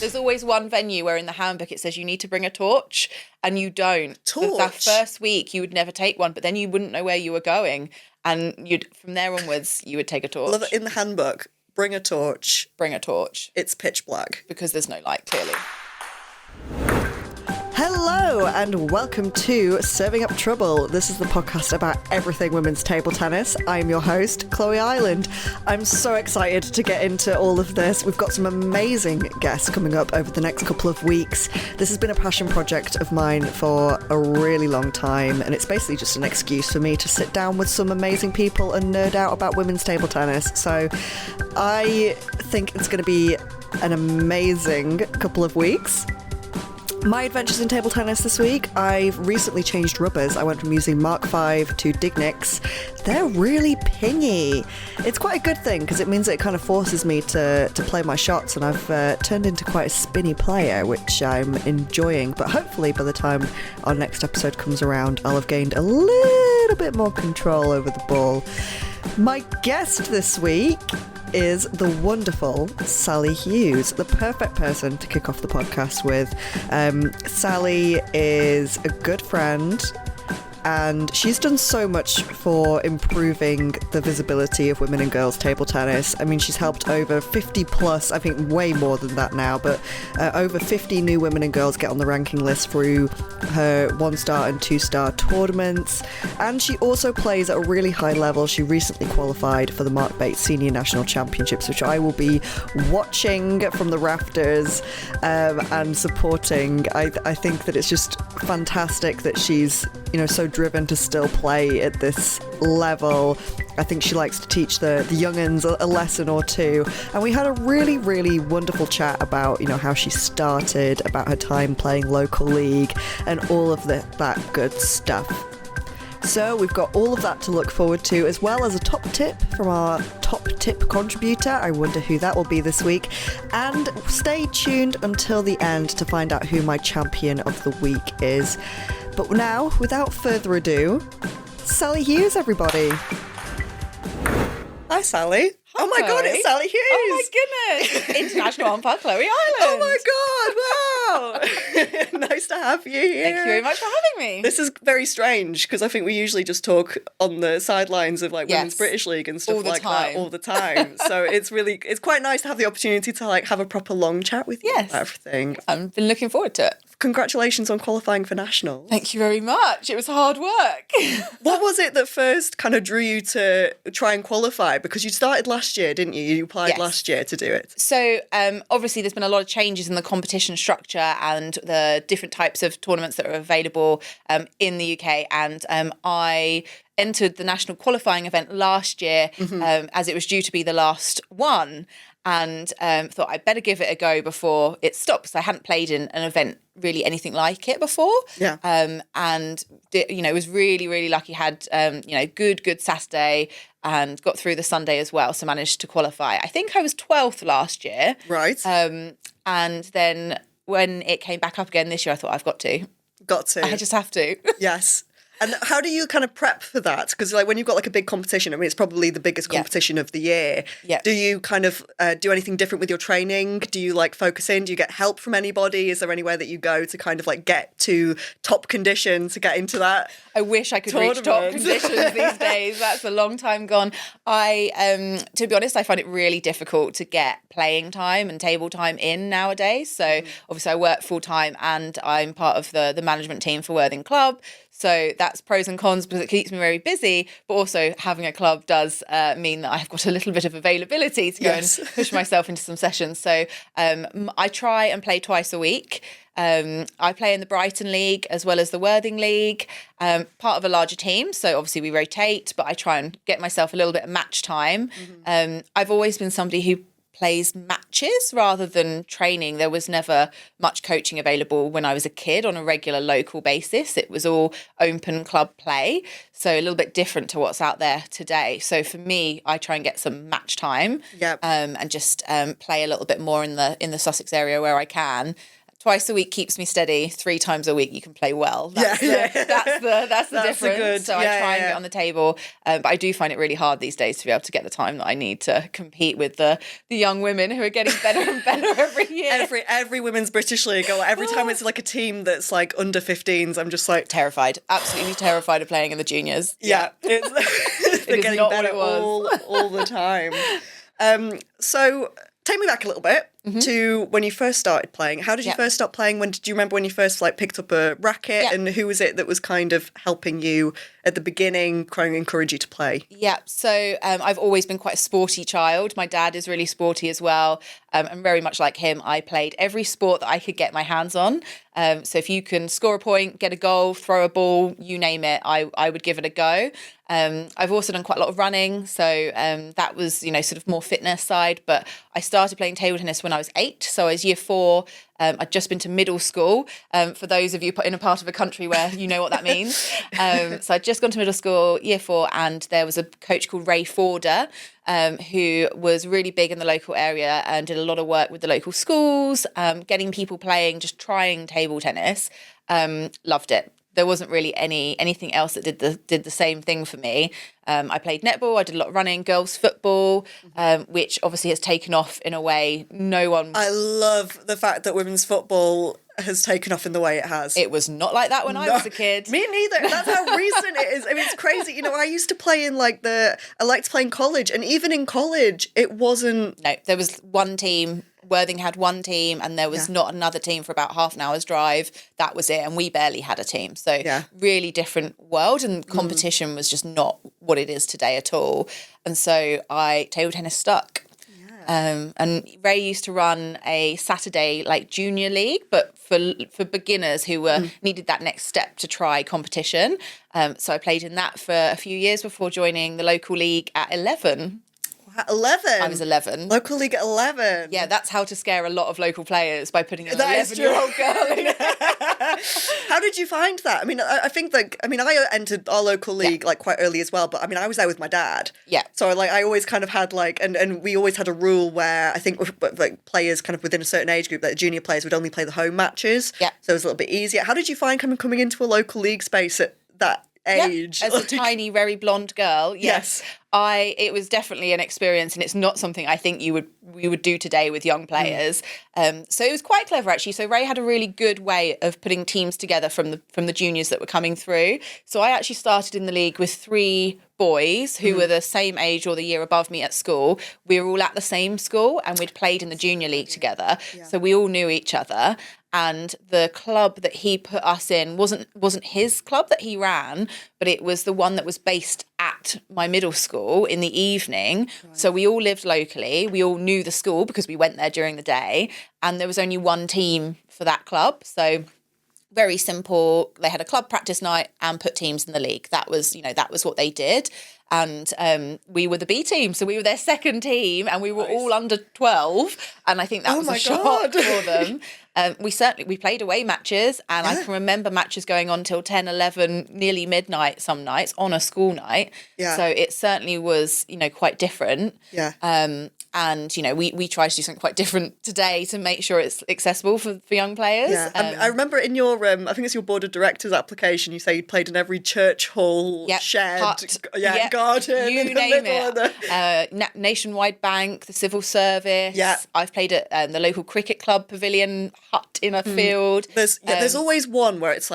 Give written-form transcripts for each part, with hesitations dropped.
There's always one venue where in the handbook it says you need to bring a torch, and you don't. Torch? That first week you would never take one, but then you wouldn't know where you were going, and from there onwards you would take a torch. Love it. In the handbook, bring a torch. Bring a torch. It's pitch black. Because there's no light, clearly. Hello and welcome to Serving Up Trouble. This is the podcast about everything women's table tennis. I'm your host, Chloe Ireland. I'm so excited to get into all of this. We've got some amazing guests coming up over the next couple of weeks. This has been a passion project of mine for a really long time, and it's basically just an excuse for me to sit down with some amazing people and nerd out about women's table tennis. So I think it's going to be an amazing couple of weeks. My adventures in table tennis this week, I've recently changed rubbers. I went from using Mark V to Dignics. They're really pingy. It's quite a good thing because it means it kind of forces me to play my shots, and I've turned into quite a spinny player, which I'm enjoying. But hopefully by the time our next episode comes around, I'll have gained a little bit more control over the ball. My guest this week is the wonderful Sally Hughes, the perfect person to kick off the podcast with. Sally is a good friend, and she's done so much for improving the visibility of women and girls table tennis. I mean, she's helped over 50 plus, I think way more than that now, but over 50 new women and girls get on the ranking list through her 1-star and 2-star tournaments. And she also plays at a really high level. She recently qualified for the Mark Bates Senior National Championships, which I will be watching from the rafters and supporting. I think that it's just fantastic that she's, so driven to still play at this level. I think she likes to teach the young'uns a lesson or two. And we had a really, really wonderful chat about, how she started, about her time playing local league, and all of that good stuff. So we've got all of that to look forward to, as well as a top tip from our top tip contributor. I wonder who that will be this week. And stay tuned until the end to find out who my champion of the week is. But now, without further ado, Sally Hughes, everybody. Hi, Sally. Hi, oh my Chloe. God, it's Sally Hughes. Oh my goodness. International umpire Chloe Ireland. Oh my God, wow. Nice to have you here. Thank you very much for having me. This is very strange because I think we usually just talk on the sidelines of Women's British League and stuff like that all the time. So it's quite nice to have the opportunity to have a proper long chat with you about everything. I've been looking forward to it. Congratulations on qualifying for nationals. Thank you very much. It was hard work. What was it that first kind of drew you to try and qualify? Because you started last year, didn't you? You applied last year to do it. So obviously there's been a lot of changes in the competition structure and the different types of tournaments that are available in the UK. And I entered the national qualifying event last year as it was due to be the last one. And thought I'd better give it a go before it stops. I hadn't played in an event really anything like it before. Yeah. And was really, really lucky. Had good Saturday and got through the Sunday as well. So managed to qualify. I think I was 12th last year. Right. And then when it came back up again this year, I thought I've got to. I just have to. Yes. And how do you kind of prep for that? Because when you've got a big competition, I mean, it's probably the biggest competition of the year. Yeah. Do you kind of do anything different with your training? Do you focus in? Do you get help from anybody? Is there anywhere that you go to kind of get to top condition to get into that? I wish I could reach top conditions these days. That's a long time gone. To be honest, I find it really difficult to get playing time and table time in nowadays. So obviously I work full time and I'm part of the management team for Worthing Club. So that's pros and cons because it keeps me very busy, but also having a club does mean that I've got a little bit of availability to go and push myself into some sessions. So I try and play twice a week. I play in the Brighton League as well as the Worthing League, part of a larger team. So obviously we rotate, but I try and get myself a little bit of match time. I've always been somebody who plays matches rather than training. There was never much coaching available when I was a kid on a regular local basis. It was all open club play. So a little bit different to what's out there today. So for me, I try and get some match time and just play a little bit more in the Sussex area where I can. twice a week keeps me steady. 3 times a week you can play well. That's the difference. I try and get on the table, but I do find it really hard these days to be able to get the time that I need to compete with the young women who are getting better and better every year. Every women's British League, or every time it's like a team that's like under 15s, I'm just like terrified, absolutely terrified of playing in the juniors. Yeah, they're getting better all the time. So take me back a little bit to when you first started playing. How did you first start playing? Do you remember when you first like picked up a racket, and who was it that was kind of helping you at the beginning, trying to encourage you to play? Yeah, so I've always been quite a sporty child. My dad is really sporty as well. And very much like him, I played every sport that I could get my hands on. So if you can score a point, get a goal, throw a ball, you name it, I would give it a go. I've also done quite a lot of running, so that was, sort of more fitness side. But I started playing table tennis when I was 8, so I was year 4. I'd just been to middle school, for those of you in a part of a country where you know what that means. So I'd just gone to middle school, year 4, and there was a coach called Ray Forder, who was really big in the local area and did a lot of work with the local schools, getting people playing, just trying table tennis. Loved it. There wasn't really anything else that did the same thing for me. I played netball. I did a lot of running, girls football, which obviously has taken off in a way no one. I love the fact that women's football has taken off in the way it has. It was not like that when I was a kid. Me neither. That's how recent it is. I mean, it's crazy. I used to play in I liked to play in college, and even in college, it wasn't. No, there was one team. Worthing had one team, and there was not another team for about half an hour's drive. That was it, and we barely had a team. So really different world, and competition was just not what it is today at all. And so table tennis stuck. And Ray used to run a Saturday junior league, but for beginners who needed that next step to try competition. So I played in that for a few years before joining the local league at 11. At 11? I was 11. Local league at 11? Yeah, that's how to scare a lot of local players, by putting an 11-year-old girl in. How did you find that? I mean, I think I entered our local league quite early as well, but I mean, I was there with my dad. Yeah. So I always kind of had and we always had a rule where I think players kind of within a certain age group, that junior players would only play the home matches. Yeah. So it was a little bit easier. How did you find coming into a local league space at that age? As a tiny, very blonde girl, yes. It was definitely an experience, and it's not something I think we would do today with young players. So it was quite clever, actually. So Ray had a really good way of putting teams together from the juniors that were coming through. So I actually started in the league with 3 boys who were the same age or the year above me at school. We were all at the same school, and we'd played in the junior league together. Yeah. So we all knew each other. And the club that he put us in wasn't his club that he ran, but it was the one that was based at my middle school in the evening. Right. So we all lived locally. We all knew the school because we went there during the day. And there was only one team for that club. So very simple. They had a club practice night and put teams in the league. That was what they did. And we were the B team, so we were their second team, and we were all under 12. And I think that was a shock for them. We played away matches, and I can remember matches going on till 10, 11, nearly midnight some nights on a school night. Yeah. So it certainly was, quite different. Yeah. And, we try to do something quite different today to make sure it's accessible for young players. Yeah. I remember in your, I think it's your board of directors application, you say you played in every church hall, shed, garden. You name it. Nationwide Bank, the Civil Service. Yeah. I've played at the local cricket club pavilion hut in a field. There's always one where it's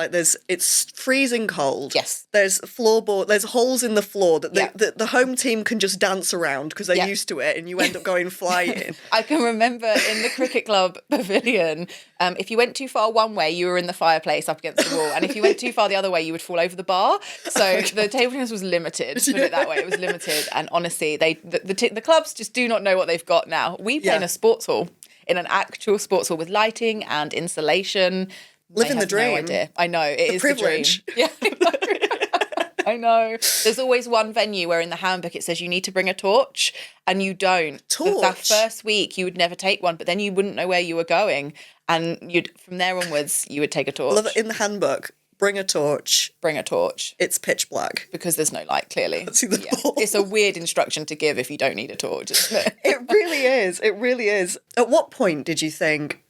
it's freezing cold. Yes. There's there's holes in the floor that the home team can just dance around because they're used to it, and you end up going flying. I can remember in the cricket club pavilion, if you went too far one way, you were in the fireplace up against the wall, and if you went too far the other way, you would fall over the bar. So the table tennis was limited, put it that way. It was limited, and honestly, the clubs just do not know what they've got now. We play in a sports hall, in an actual sports hall with lighting and insulation. Living the dream. No idea. I know, it is privilege. The dream. Yeah, I know. There's always one venue where in the handbook it says you need to bring a torch, and you don't. Torch? That first week you would never take one, but then you wouldn't know where you were going, and from there onwards you would take a torch. Love it. In the handbook, bring a torch. Bring a torch. It's pitch black. Because there's no light, clearly. It's a weird instruction to give if you don't need a torch, isn't it? It really is. It really is. At what point did you think,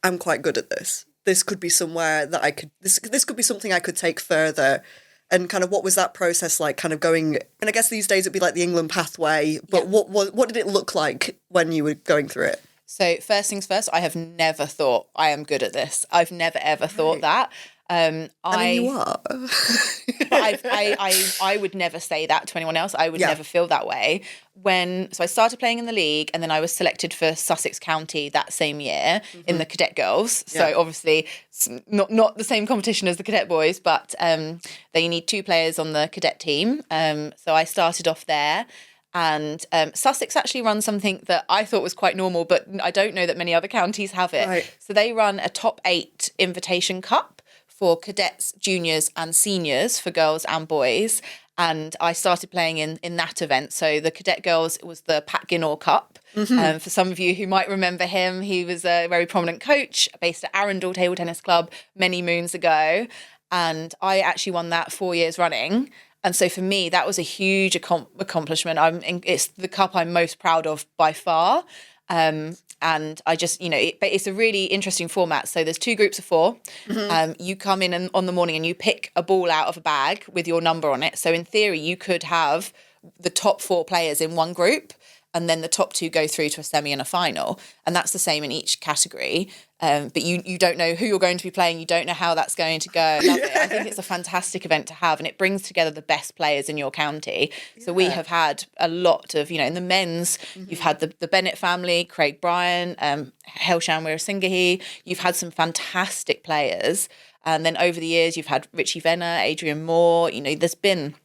I'm quite good at this? this could be somewhere that I could, this could be something I could take further? And kind of what was that process like, kind of going, and I guess these days it'd be like the England pathway, but what did it look like when you were going through it? So first things first, I have never thought I am good at this. I've never ever thought that. I mean, you are. But I would never say that to anyone else. I would never feel that way. So I started playing in the league, and then I was selected for Sussex County that same year in the cadet girls. So obviously not the same competition as the cadet boys, but they need 2 players on the cadet team. So I started off there. And Sussex actually run something that I thought was quite normal, but I don't know that many other counties have it. Right. So they run a top 8 invitation cup for cadets, juniors and seniors for girls and boys. And I started playing in that event. So the cadet girls, it was the Pat Ginnor Cup. For some of you who might remember him, he was a very prominent coach based at Arundel Table Tennis Club many moons ago. And I actually won that 4 years running. And so for me, that was a huge accomplishment. It's the cup I'm most proud of by far. And I just, it's a really interesting format. So there's 2 groups of 4. You come in on the morning and you pick a ball out of a bag with your number on it. So in theory, you could have the top 4 players in one group, and then the top 2 go through to a semi and a final. And that's the same in each category. But you don't know who you're going to be playing. You don't know how that's going to go. I love it. I think it's a fantastic event to have, and it brings together the best players in your county. So we have had a lot of, in the men's, you've had the Bennett family, Craig Bryan, Helshanwir Singahi. You've had some fantastic players. And then over the years, you've had Richie Venner, Adrian Moore. There's been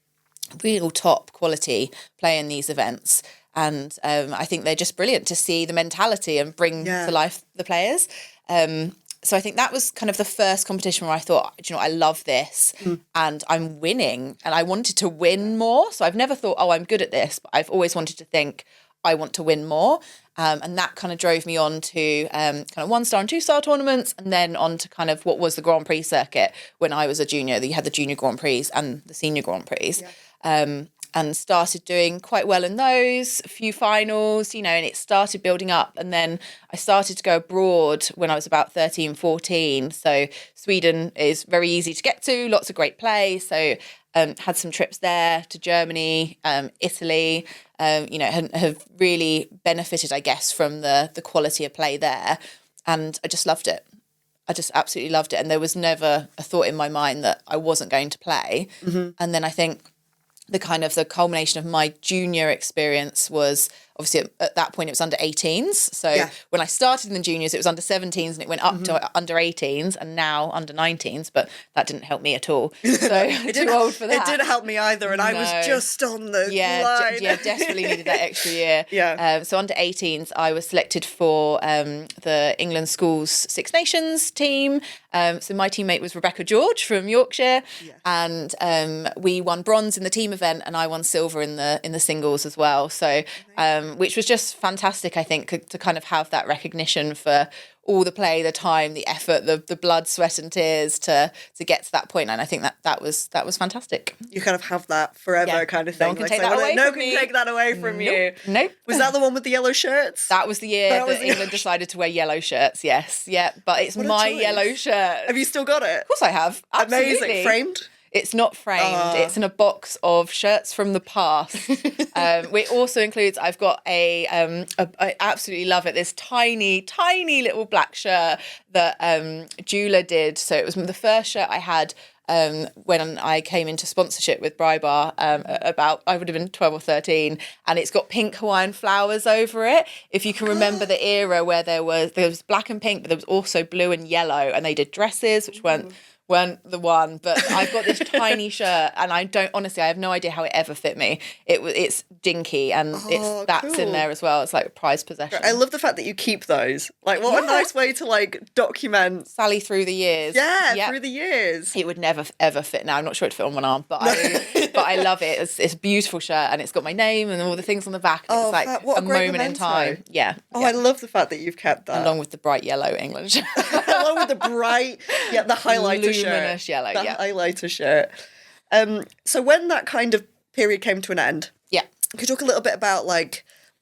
real top quality play in these events. And I think they're just brilliant to see the mentality and bring to life the players. So I think that was kind of the first competition where I thought, I love this and I'm winning, and I wanted to win more. So I've never thought, I'm good at this, but I've always wanted to think I want to win more. And that kind of drove me on to kind of 1-star and 2-star tournaments, and then on to kind of what was the Grand Prix circuit when I was a junior. You had the Junior Grand Prix and the Senior Grand Prix. And started doing quite well in those, a few finals, and it started building up. And then I started to go abroad when I was about 13, 14. So Sweden is very easy to get to, lots of great play. So had some trips there to Germany, Italy, have really benefited, I guess, from the quality of play there. And I just loved it. I just absolutely loved it. And there was never a thought in my mind that I wasn't going to play. And then I think the culmination of my junior experience was obviously at that point it was under 18s. So when I started in the juniors, it was under 17s, and it went up to under 18s, and now under 19s. But that didn't help me at all. So too old for that. It didn't help me either, and I was just on the line. Desperately needed that extra year. So under 18s, I was selected for the England Schools Six Nations team. So my teammate was Rebecca George from Yorkshire, and we won bronze in the team event, and I won silver in the singles as well. So which was just fantastic, I think, to kind of have that recognition for all the play, the time, the effort, the blood, sweat and tears to get to that point. And I think that was fantastic. You kind of have that forever kind of thing. No one can take that away from me. No one can take that away from you. Nope. Was that the one with the yellow shirts? That was the year that England decided to wear yellow shirts, yes. Yeah, but it's my yellow shirt. Have you still got it? Of course I have. Absolutely. Amazing. Framed? It's not framed. It's in a box of shirts from the past. Which also includes, I've got I absolutely love it, this tiny, tiny little black shirt that Jula did. So it was the first shirt I had when I came into sponsorship with Brybar I would have been 12 or 13, and it's got pink Hawaiian flowers over it. If you can remember the era where there was black and pink, but there was also blue and yellow, and they did dresses which weren't the one, but I've got this tiny shirt, and I have no idea how it ever fit me. It's dinky, and that's in there as well. It's like a prized possession. I love the fact that you keep those. Like, what a nice way to document Sally through the years. Yeah, through the years. It would never ever fit now. I'm not sure it'd fit on one arm, but I love it. It's a beautiful shirt, and it's got my name and all the things on the back. And it's like a moment in time. Yeah. I love the fact that you've kept that. Along with the bright yellow England shirt. Along with the bright, the highlighter luminous shirt. Yellow, highlighter shirt. So when that kind of period came to an end, yeah, could you talk a little bit about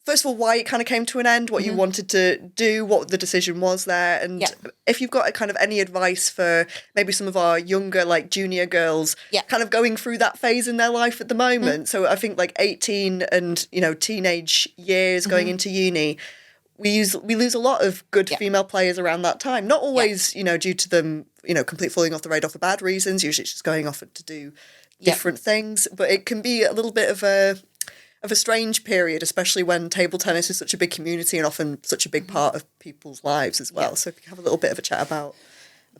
first of all, why it kind of came to an end, what you wanted to do, what the decision was there, and if you've got kind of any advice for maybe some of our younger, like junior girls, kind of going through that phase in their life at the moment. So I think like 18 and, you know, teenage years going into uni, we lose a lot of good female players around that time. Not always, you know, due to them, you know, complete falling off the radar for bad reasons. Usually it's just going off to do different things. But it can be a little bit of a strange period, especially when table tennis is such a big community and often such a big part of people's lives as well. So if you can have a little bit of a chat about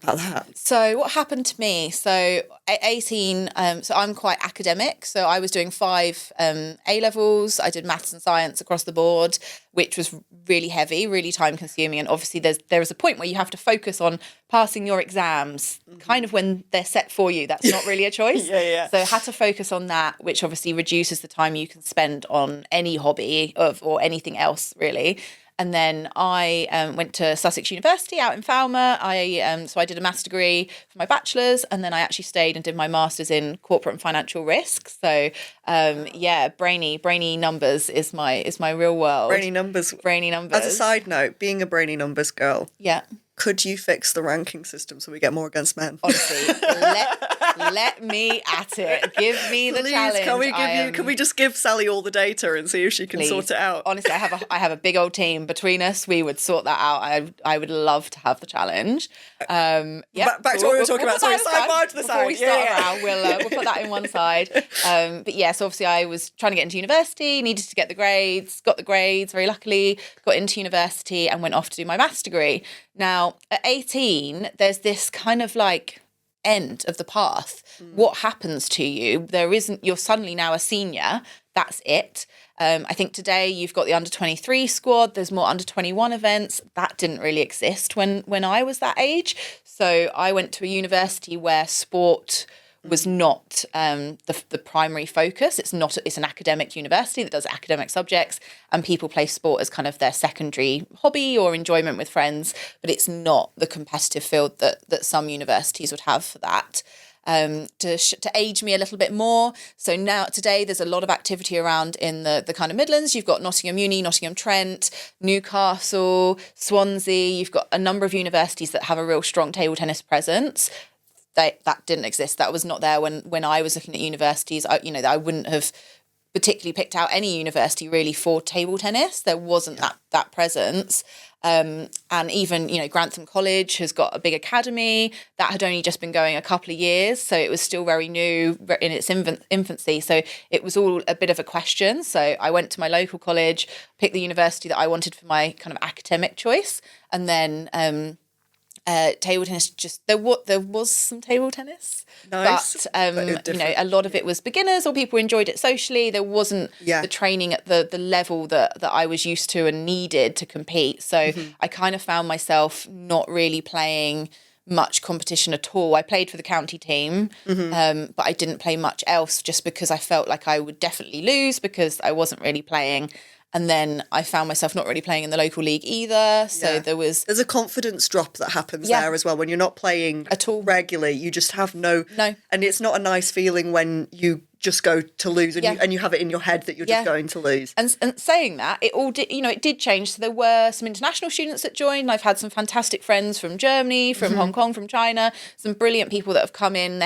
that. So what happened to me? So at 18, so I'm quite academic. So I was doing 5 A-levels. I did maths and science across the board, which was really heavy, really time consuming. And obviously there is a point where you have to focus on passing your exams kind of when they're set for you. That's not really a choice. So I had to focus on that, which obviously reduces the time you can spend on any hobby or anything else really. And then I went to Sussex University out in Falmer. So I did a maths degree for my bachelor's, and then I actually stayed and did my master's in corporate and financial risk. So brainy numbers is my real world. Brainy numbers. As a side note, being a brainy numbers girl. Yeah. Could you fix the ranking system so we get more against men? Honestly, let me at it. Give me the challenge. Can we just give Sally all the data and see if she can sort it out? Honestly, I have a big old team between us. We would sort that out. I would love to have the challenge. Back to what we were talking about. Sorry, sidebar to the side. Before we start around, we'll put that in one side. But yes, obviously I was trying to get into university, needed to get the grades, got the grades very luckily, got into university and went off to do my maths degree. Now, at 18, there's this kind of like end of the path. What happens to you? You're suddenly now a senior. That's it. I think today you've got the under 23 squad. There's more under 21 events. That didn't really exist when I was that age. So I went to a university where sport was not the primary focus. It's an academic university that does academic subjects, and people play sport as kind of their secondary hobby or enjoyment with friends, but it's not the competitive field that some universities would have for that. To age me a little bit more. So now today there's a lot of activity around in the kind of Midlands. You've got Nottingham Uni, Nottingham Trent, Newcastle, Swansea. You've got a number of universities that have a real strong table tennis presence. That didn't exist. That was not there when I was looking at universities. I wouldn't have particularly picked out any university really for table tennis. There wasn't that presence. And even, Grantham College has got a big academy that had only just been going a couple of years. So it was still very new in its infancy. So it was all a bit of a question. So I went to my local college, picked the university that I wanted for my kind of academic choice. And then table tennis, there was some table tennis, nice, but a lot of it was beginners or people who enjoyed it socially. There wasn't the training at the level that I was used to and needed to compete. So I kind of found myself not really playing much competition at all. I played for the county team, but I didn't play much else just because I felt like I would definitely lose because I wasn't really playing. And then I found myself not really playing in the local league either. So there's a confidence drop that happens there as well. When you're not playing at all regularly, you just have no. And it's not a nice feeling when you just go to lose and you have it in your head that you're just going to lose. And saying that, it all did, it did change. So there were some international students that joined. I've had some fantastic friends from Germany, from Hong Kong, from China, some brilliant people that have come in.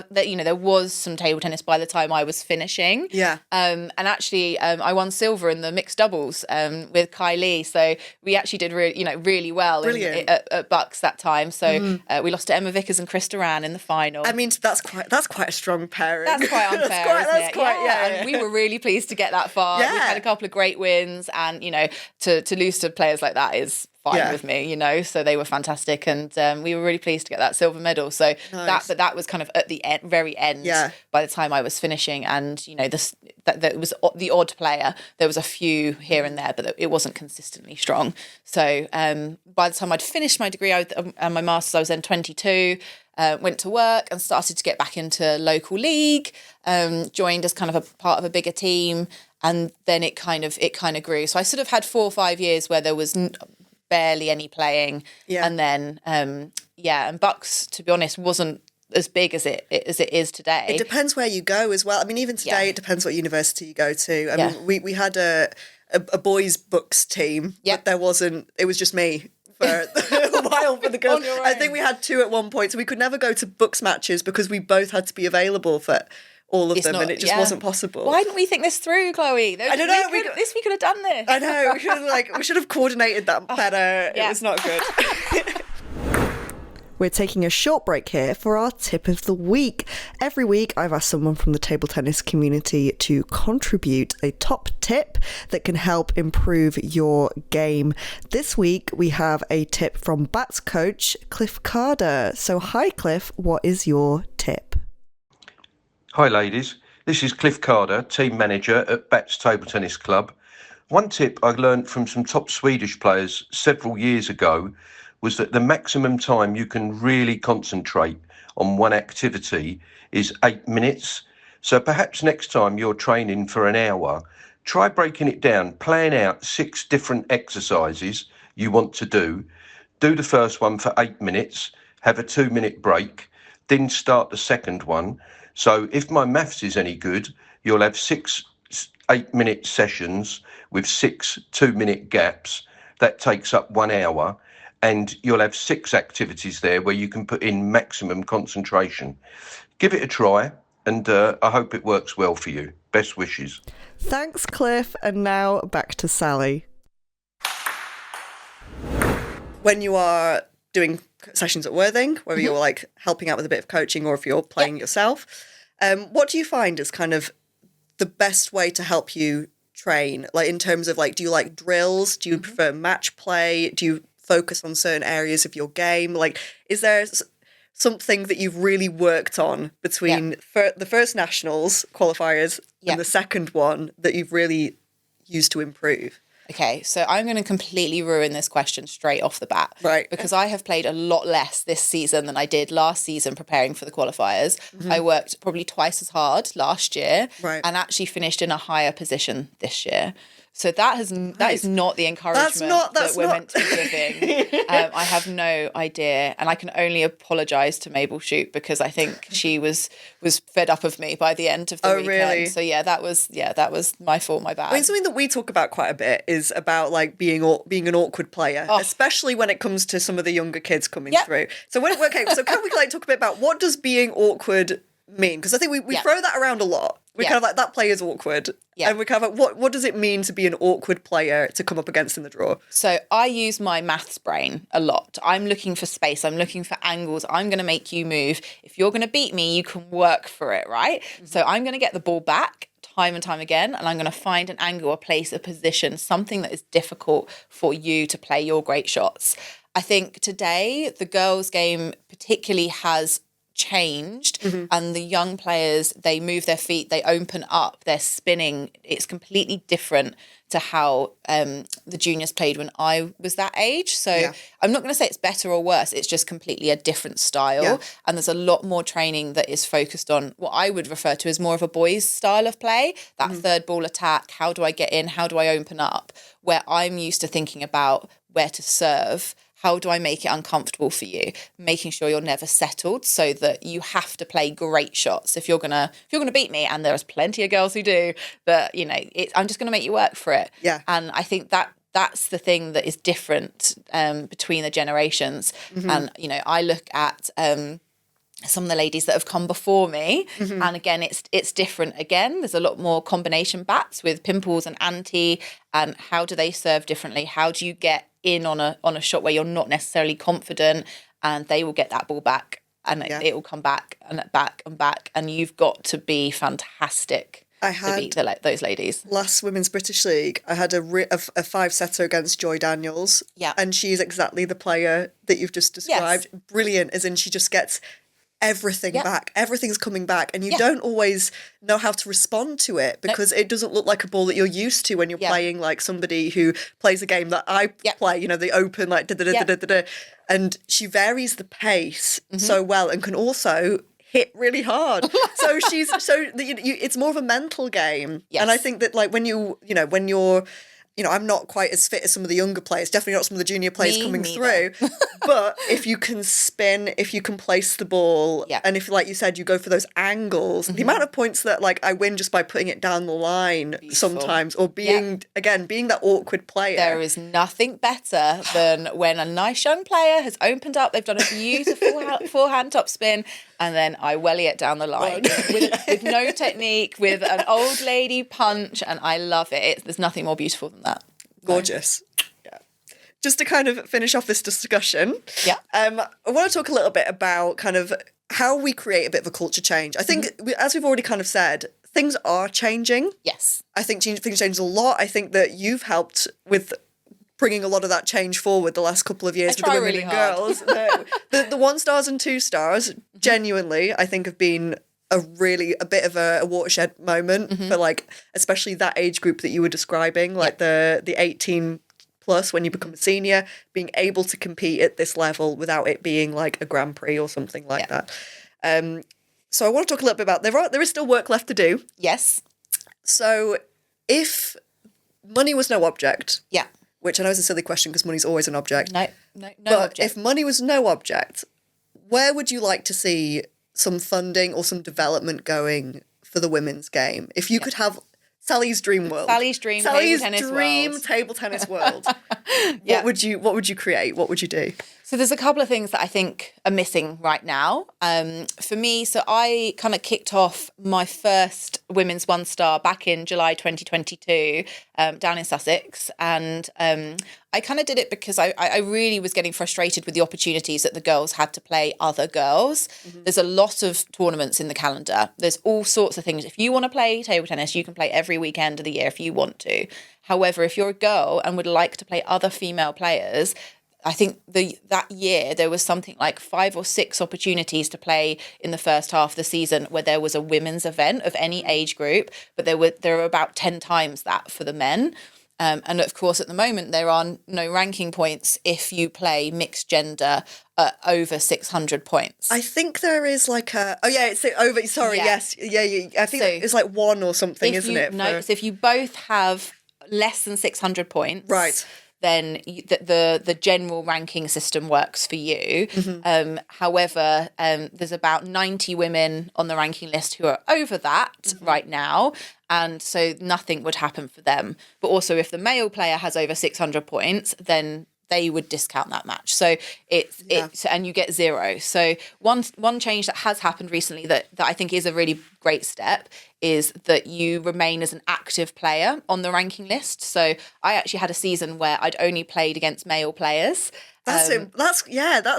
There was some table tennis by the time I was finishing. Yeah. And actually, I won silver in the mixed doubles with Kai Lee. So we actually did really well at Bucks that time. So we lost to Emma Vickers and Chris Duran in the final. I mean, that's quite a strong pairing. That's quite unfair. And we were really pleased to get that far. Yeah. We've had a couple of great wins, and to lose to players like that is fine with me, so they were fantastic, and we were really pleased to get that silver medal. So nice. that was kind of at the very end by the time I was finishing, and that was the odd player. There was a few here and there, but it wasn't consistently strong. So by the time I'd finished my degree and my master's, I was then 22. Went to work and started to get back into local league, joined as kind of a part of a bigger team, and then it kind of grew. So I sort of had 4 or 5 years where there was barely any playing, and then and Bucks, to be honest, wasn't as big as it is today. It depends where you go as well. I mean, even today, it depends what university you go to. I mean, we had a a boys' books team, but there wasn't. It was just me for a while for the girls. I think we had 2 at one point, so we could never go to books matches because we both had to be available for all of them, and it just wasn't possible. Why didn't we think this through, Chloe? I don't know. We could have done this. I know. We should have coordinated that better. It was not good. We're taking a short break here for our tip of the week. Every week, I've asked someone from the table tennis community to contribute a top tip that can help improve your game. This week, we have a tip from Bats coach, Cliff Carder. So, hi, Cliff. What is your tip? Hi, ladies. This is Cliff Carder, team manager at Bats Table Tennis Club. One tip I learned from some top Swedish players several years ago was that the maximum time you can really concentrate on one activity is 8 minutes. So perhaps next time you're training for an hour, try breaking it down, plan out 6 different exercises you want to do. Do the first one for 8 minutes, have a 2-minute break, then start the second one. So if my maths is any good, you'll have 6 8-minute sessions with 6 2-minute gaps. That takes up 1 hour. And you'll have 6 activities there where you can put in maximum concentration. Give it a try, and I hope it works well for you. Best wishes. Thanks, Cliff. And now back to Sally. When you are doing sessions at Worthing, whether you're like helping out with a bit of coaching or if you're playing yourself, what do you find is kind of the best way to help you train? Like in terms of like, do you like drills? Do you prefer match play? Do you focus on certain areas of your game? Like, is there something that you've really worked on between the first nationals qualifiers and the second one that you've really used to improve? Okay, so I'm going to completely ruin this question straight off the bat. Right. Because I have played a lot less this season than I did last season preparing for the qualifiers. I worked probably twice as hard last year and actually finished in a higher position this year. So that is not the encouragement that we're meant to be giving. I have no idea, and I can only apologise to Mabel Shute because I think she was fed up of me by the end of the weekend. Really? So that was my fault, my bad. I mean, something that we talk about quite a bit is about like being an awkward player, especially when it comes to some of the younger kids coming through. So so can we like talk a bit about what does being awkward mean? Because I think we throw that around a lot. We're kind of like, that player's awkward. Yeah. And we're kind of like, what does it mean to be an awkward player to come up against in the draw? So I use my maths brain a lot. I'm looking for space. I'm looking for angles. I'm going to make you move. If you're going to beat me, you can work for it, right? So I'm going to get the ball back time and time again, and I'm going to find an angle, a place, a position, something that is difficult for you to play your great shots. I think today the girls' game particularly has changed and the young players, they move their feet, they open up, they're spinning. It's completely different to how the juniors played when I was that age. So I'm not going to say it's better or worse, it's just completely a different style. And there's a lot more training that is focused on what I would refer to as more of a boys style of play, that third ball attack. How do I get in? How do I open up? Where I'm used to thinking about where to serve. How do I make it uncomfortable for you? Making sure you're never settled so that you have to play great shots. If you're gonna beat me, and there's plenty of girls who do, but I'm just gonna make you work for it. Yeah. And I think that's the thing that is different between the generations. And I look at some of the ladies that have come before me, and again, it's different. Again, there's a lot more combination bats with Pimples and Anti, and how do they serve differently? How do you get in on a shot where you're not necessarily confident, and they will get that ball back, and it will come back and back and back, and you've got to be fantastic to beat those ladies. Last Women's British League, I had a 5-setter against Joy Daniels, and she's exactly the player that you've just described. Yes. Brilliant, as in she just gets everything back. Everything's coming back, and you don't always know how to respond to it because it doesn't look like a ball that you're used to when you're playing like somebody who plays a game that I play, the open like da-da-da-da-da-da. And she varies the pace so well and can also hit really hard. So it's more of a mental game. Yes. And I think that like when you're I'm not quite as fit as some of the younger players, definitely not some of the junior players coming through. But if you can spin, if you can place the ball, and if, like you said, you go for those angles, the amount of points that like I win just by putting it down the line sometimes, or being that awkward player. There is nothing better than when a nice young player has opened up, they've done a beautiful forehand topspin, and then I welly it down the line with no technique, with an old lady punch, and I love it. There's nothing more beautiful than that. Gorgeous. Yeah. Just to kind of finish off this discussion, I want to talk a little bit about kind of how we create a bit of a culture change. I think, as we've already kind of said, things are changing. Yes. I think things change a lot. I think that you've helped with bringing a lot of that change forward the last couple of years with the women really and girls. The 1 stars and 2 stars, genuinely, I think have been a bit of a watershed moment for like, especially that age group that you were describing, like the 18 plus when you become a senior, being able to compete at this level without it being like a Grand Prix or something like that. So I want to talk a little bit about, there is still work left to do. Yes. So if money was no object, Yeah. which I know is a silly question because money's always an object. No but object. if money was no object, where would you like to see some funding or some development going for the women's game? If you could have Sally's dream world. Sally's dream table tennis world. What would you create? What would you do? So there's a couple of things that I think are missing right now. For me, so I kind of kicked off my first women's 1 star back in July 2022 down in Sussex. And I kind of did it because I really was getting frustrated with the opportunities that the girls had to play other girls. There's a lot of tournaments in the calendar. There's all sorts of things. If you want to play table tennis, you can play every weekend of the year if you want to. However, if you're a girl and would like to play other female players, I think that year there was something like 5 or 6 opportunities to play in the first half of the season where there was a women's event of any age group, but there were about 10 times that for the men. And of course, at the moment, there are no ranking points if you play mixed gender over 600 points. I think there is like it's over. Sorry, yes, I think it's like 1 or something, isn't it? No, so if you both have less than 600 points, right, then the general ranking system works for you. However, there's about 90 women on the ranking list who are over that right now, and so nothing would happen for them. But also, if the male player has over 600 points, then they would discount that match. So it's and you get 0. So one change that has happened recently that I think is a really great step is that you remain as an active player on the ranking list. So I actually had a season where I'd only played against male players. That's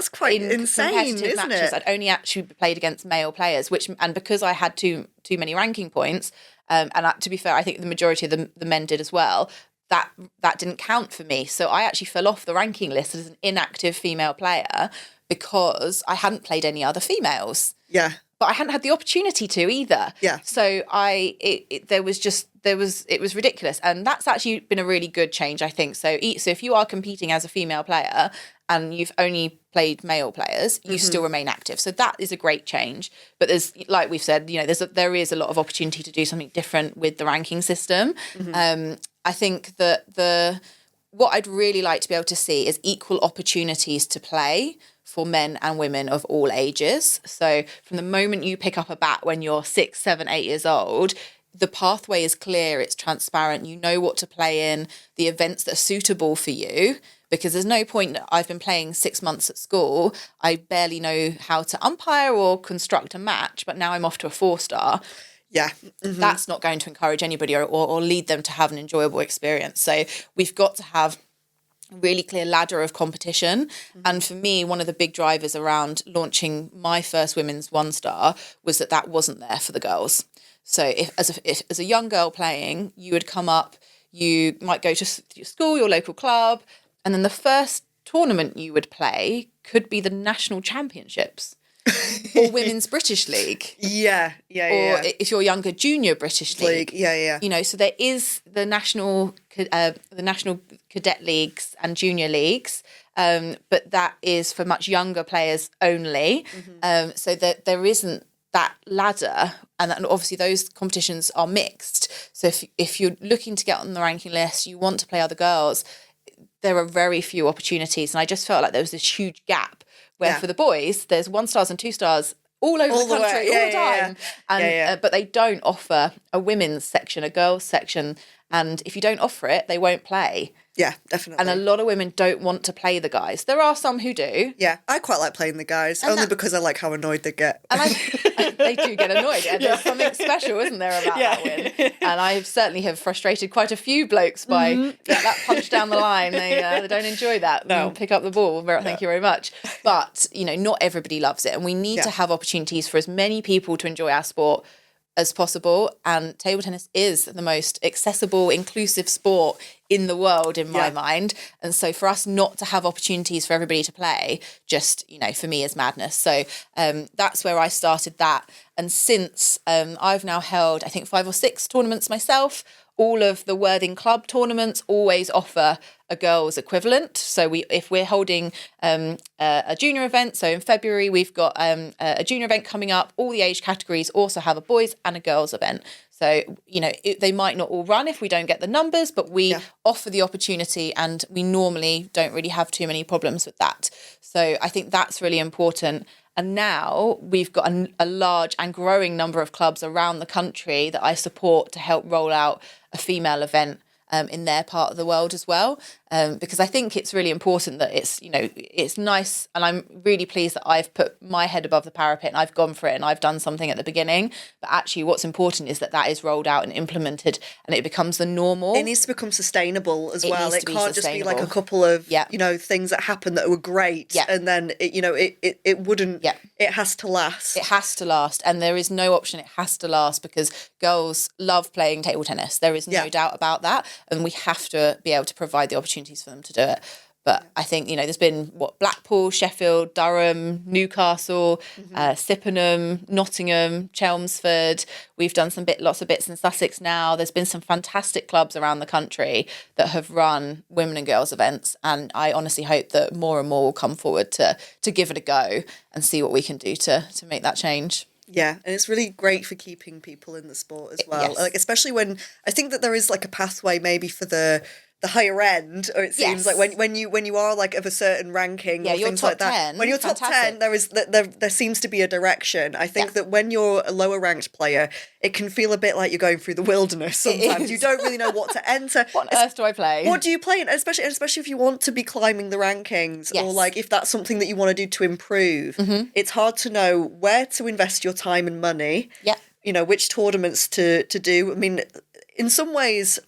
quite insane, isn't it? I'd only actually played against male players, and because I had too many ranking points, and to be fair, I think the majority of the men did as well. That didn't count for me. So I actually fell off the ranking list as an inactive female player because I hadn't played any other females. Yeah. But I hadn't had the opportunity to either. Yeah. So it was ridiculous. And that's actually been a really good change, I think. So if you are competing as a female player and you've only played male players, you still remain active. So that is a great change. But there's, like we've said, there is a lot of opportunity to do something different with the ranking system. I think that what I'd really like to be able to see is equal opportunities to play for men and women of all ages. So from the moment you pick up a bat when you're 6, 7, 8 years old, the pathway is clear, it's transparent, you know what to play in, the events that are suitable for you, because there's no point that I've been playing 6 months at school, I barely know how to umpire or construct a match, but now I'm off to a 4-star. Yeah. That's not going to encourage anybody or lead them to have an enjoyable experience. So we've got to have a really clear ladder of competition. And for me, one of the big drivers around launching my first women's 1-star was that wasn't there for the girls. So if as a young girl playing, you would come up, you might go to your school, your local club, and then the first tournament you would play could be the national championships. Or Women's British League. Yeah. Or if you're younger, Junior British League. Yeah. So there is the national cadet leagues and junior leagues, but that is for much younger players only. So that there isn't that ladder, and obviously those competitions are mixed. So if you're looking to get on the ranking list, you want to play other girls, there are very few opportunities. And I just felt like there was this huge gap where for the boys, there's 1 stars and 2 stars all over the country all the time. And but they don't offer a women's section, a girls section. And if you don't offer it, they won't play. Yeah, definitely. And a lot of women don't want to play the guys. There are some who do. Yeah, I quite like playing the guys, only because I like how annoyed they get. And they do get annoyed. And there's something special, isn't there, about that win? And I certainly have frustrated quite a few blokes by that punch down the line. They don't enjoy that. No. Pick up the ball. Thank you very much. But, not everybody loves it. And we need to have opportunities for as many people to enjoy our sport as possible, and table tennis is the most accessible, inclusive sport in the world in my mind. And so for us not to have opportunities for everybody to play, just, for me is madness. So that's where I started that. And since I've now held, I think 5 or 6 tournaments myself. All of the Worthing Club tournaments always offer a girls equivalent. So if we're holding a junior event, so in February we've got a junior event coming up, all the age categories also have a boys and a girls event. So, they might not all run if we don't get the numbers, but we offer the opportunity, and we normally don't really have too many problems with that. So I think that's really important. And now we've got a large and growing number of clubs around the country that I support to help roll out a female event in their part of the world as well. Because I think it's really important that it's nice, and I'm really pleased that I've put my head above the parapet and I've gone for it and I've done something at the beginning. But actually what's important is that is rolled out and implemented, and it becomes the normal. It needs to become sustainable as well. It can't just be like a couple of things that happen that were great and then it wouldn't. It has to last. It has to last, and there is no option. It has to last because girls love playing table tennis. There is no doubt about that, and we have to be able to provide the opportunities for them to do it. But I think, there's been Blackpool, Sheffield, Durham, Newcastle, Sippenham, Nottingham, Chelmsford. We've done lots of bits in Sussex now. There's been some fantastic clubs around the country that have run women and girls events. And I honestly hope that more and more will come forward to give it a go and see what we can do to make that change. Yeah, and it's really great for keeping people in the sport as well. Yes. Like, especially when I think that there is like a pathway maybe for the higher end, or it seems like when you are like of a certain ranking or things like that. 10, when you're top 10, there seems to be a direction. I think that when you're a lower ranked player, it can feel a bit like you're going through the wilderness sometimes. You don't really know what to enter. What on earth do I play? What do you play? And especially if you want to be climbing the rankings, or like if that's something that you want to do to improve, it's hard to know where to invest your time and money. Yeah. Which tournaments to do. I mean, in some ways,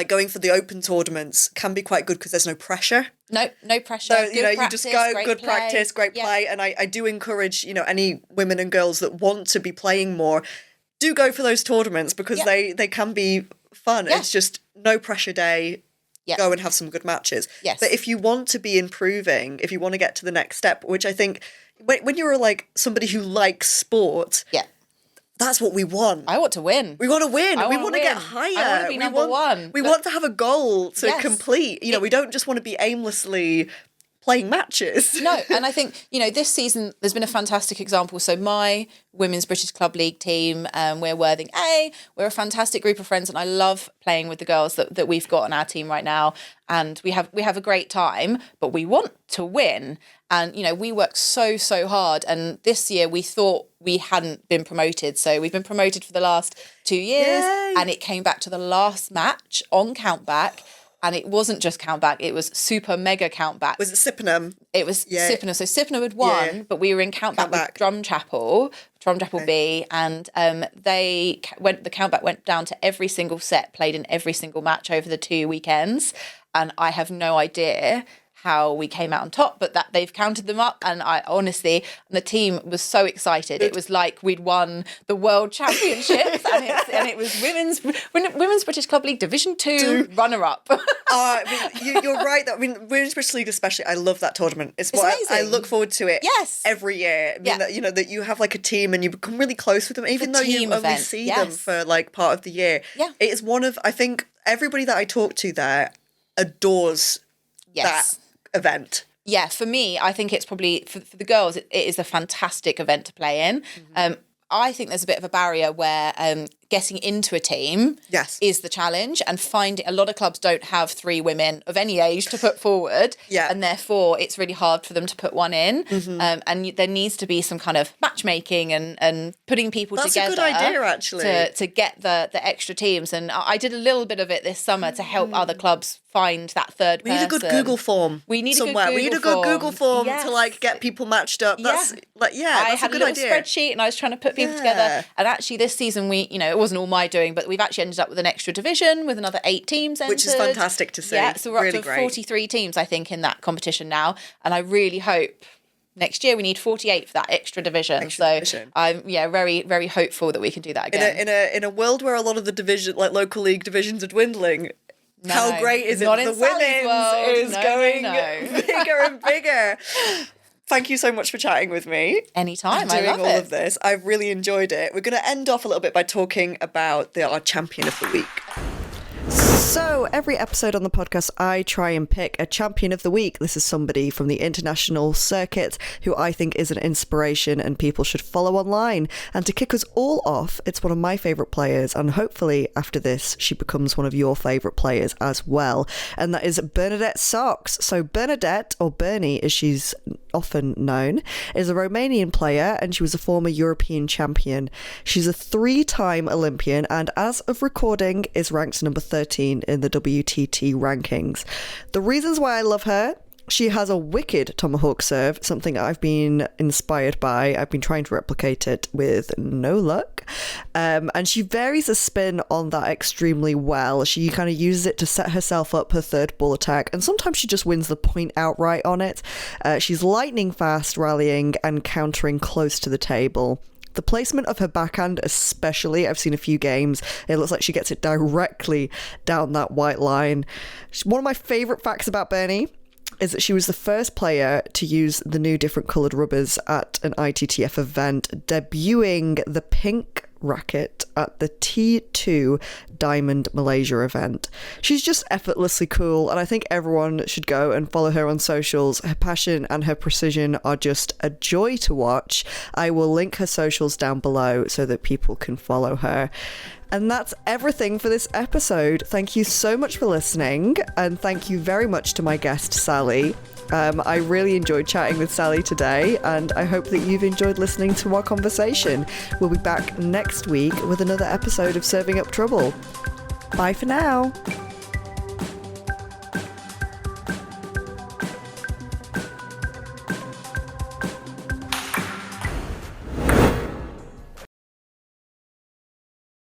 going for the open tournaments can be quite good because there's no pressure. No pressure. So, you just go, good practice, great play. And I do encourage, any women and girls that want to be playing more, do go for those tournaments because they can be fun. It's just no pressure day. Go and have some good matches. Yes. But if you want to be improving, if you want to get to the next step, which I think when you're like somebody who likes sport, that's what we want. I want to win. We want to win. We want to get higher. I want to be number one. We want to have a goal to complete. We don't just want to be aimlessly playing matches. No, and I think, this season there's been a fantastic example. So my Women's British Club League team, we're Worthing A, we're a fantastic group of friends, and I love playing with the girls that we've got on our team right now. And we have a great time, but we want to win. And, we work so, so hard. And this year we thought we hadn't been promoted. So we've been promoted for the last 2 years. Yay. And it came back to the last match on countback. And it wasn't just countback, it was super mega countback. Was it Sippenham? It was Sippenham. So Sippenham had won, but we were in countback with Drumchapel B, and the countback went down to every single set, played in every single match over the 2 weekends. And I have no idea how we came out on top, but that they've counted them up, and I honestly, the team was so excited. It was like we'd won the World Championships, and it was Women's British Club League Division 2 runner-up. You're right. Women's British League especially, I love that tournament. It's amazing. I look forward to it. Every year. I mean, that you have like a team and you become really close with them, even though you only see them for like part of the year. Yeah, it is one of, I think everybody that I talk to there adores that event. Yeah, for me, I think it's probably, for the girls, it is a fantastic event to play in. I think there's a bit of a barrier where getting into a team is the challenge, and finding a lot of clubs don't have 3 women of any age to put forward, and therefore it's really hard for them to put one in. And there needs to be some kind of matchmaking and putting people together. That's a good idea, actually. To get the extra teams. And I did a little bit of it this summer to help other clubs find that third person. We need a good Google form. We need somewhere. We need a good Google form to like get people matched up. That's I that's had a good little idea. spreadsheet and I was trying to put people together. And actually this season it wasn't all my doing, but we've actually ended up with an extra division with another 8 teams entered. Which is fantastic to see. Yeah, so we're really up to great. 43 teams, I think, in that competition now. And I really hope next year we need 48 for that extra division. I'm very, very hopeful that we can do that again. In a world where a lot of the division, like local league divisions, are dwindling. How great is it that the women's is going bigger and bigger? Thank you so much for chatting with me. Anytime, I love doing all of this. I've really enjoyed it. We're going to end off a little bit by talking about our champion of the week. So every episode on the podcast, I try and pick a champion of the week. This is somebody from the international circuit who I think is an inspiration and people should follow online. And to kick us all off, it's one of my favourite players. And hopefully after this, she becomes one of your favourite players as well. And that is Bernadette Socks. So Bernadette, or Bernie as she's often known, is a Romanian player and she was a former European champion. She's a 3-time Olympian and as of recording is ranked number 13 in the WTT rankings. The reasons why I love her: she has a wicked tomahawk serve, something I've been inspired by. I've been trying to replicate it with no luck. And she varies the spin on that extremely well. She kind of uses it to set herself up her third ball attack, and sometimes she just wins the point outright on it. She's lightning fast, rallying and countering close to the table. The placement of her backhand especially, I've seen a few games, it looks like she gets it directly down that white line. One of my favourite facts about Bernie is that she was the first player to use the new different coloured rubbers at an ITTF event, debuting the pink racket at the T2 Diamond Malaysia event. She's just effortlessly cool, and I think everyone should go and follow her on socials. Her passion and her precision are just a joy to watch. I will link her socials down below so that people can follow her. And that's everything for this episode. Thank you so much for listening, and thank you very much to my guest, Sally. I really enjoyed chatting with Sally today, and I hope that you've enjoyed listening to our conversation. We'll be back next week with another episode of Serving Up Trouble. Bye for now.